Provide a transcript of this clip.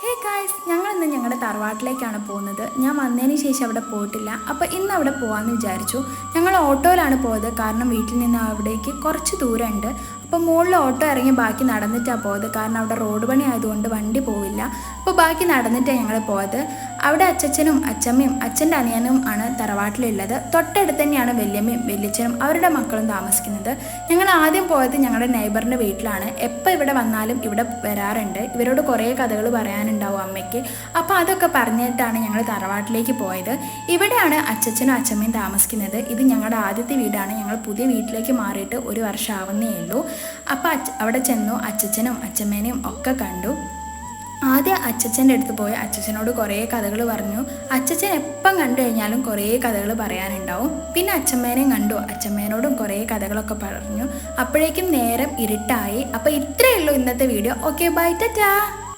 Hey guys, ഞങ്ങളിന്ന് ഞങ്ങളുടെ തറവാട്ടിലേക്കാണ് പോകുന്നത്. ഞാൻ വന്നതിന് ശേഷം അവിടെ പോയിട്ടില്ല. അപ്പോൾ ഇന്ന് അവിടെ പോകാമെന്ന് വിചാരിച്ചു. ഞങ്ങൾ ഓട്ടോയിലാണ് പോയത്, കാരണം വീട്ടിൽ നിന്ന് അവിടേക്ക് കുറച്ച് ദൂരമുണ്ട്. അപ്പോൾ മുകളിൽ ഓട്ടോ ഇറങ്ങി ബാക്കി നടന്നിട്ടാണ് പോയത്, കാരണം അവിടെ റോഡ് പണി ആയതുകൊണ്ട് വണ്ടി പോവില്ല. അപ്പോൾ ബാക്കി നടന്നിട്ടാണ് ഞങ്ങൾ പോയത്. അവിടെ അച്ഛനും അച്ഛമ്മയും അച്ഛൻ്റെ അനിയനും ആണ് തറവാട്ടിലുള്ളത്. തൊട്ടടുത്ത് തന്നെയാണ് വല്യമ്മയും വല്യച്ഛനും അവരുടെ മക്കളും താമസിക്കുന്നത്. ഞങ്ങൾ ആദ്യം പോയത് ഞങ്ങളുടെ നെയ്ബറിൻ്റെ വീട്ടിലാണ്. എപ്പോൾ ഇവിടെ വന്നാലും ഇവിടെ വരാറുണ്ട്. ഇവരോട് കുറേ കഥകൾ പറയാനുണ്ടാവും അമ്മയ്ക്ക്. അപ്പോൾ അതൊക്കെ പറഞ്ഞിട്ടാണ് ഞങ്ങൾ തറവാട്ടിലേക്ക് പോയത്. ഇവിടെയാണ് അച്ഛനും അച്ഛമ്മയും താമസിക്കുന്നത്. ഇത് ഞങ്ങളുടെ ആദ്യത്തെ വീടാണ്. ഞങ്ങൾ പുതിയ വീട്ടിലേക്ക് മാറിയിട്ട് 1 വർഷം ആവുന്നേ ഉള്ളൂ. അപ്പോൾ അവിടെ ചെന്നു അച്ഛനും അച്ഛമ്മേനെയും ഒക്കെ കണ്ടു. ആദ്യം അച്ഛൻ്റെ അടുത്ത് പോയി അച്ഛനോട് കുറേ കഥകൾ പറഞ്ഞു. അച്ഛൻ എപ്പം കണ്ടു കഴിഞ്ഞാലും കുറേ കഥകൾ പറയാനുണ്ടാവും. പിന്നെ അച്ഛമ്മേനെയും കണ്ടു, അച്ഛമ്മേനോടും കുറേ കഥകളൊക്കെ പറഞ്ഞു. അപ്പോഴേക്കും നേരം ഇരുട്ടായി. അപ്പോൾ ഇത്രയേ ഉള്ളൂ ഇന്നത്തെ വീഡിയോ. Okay, by, Tata.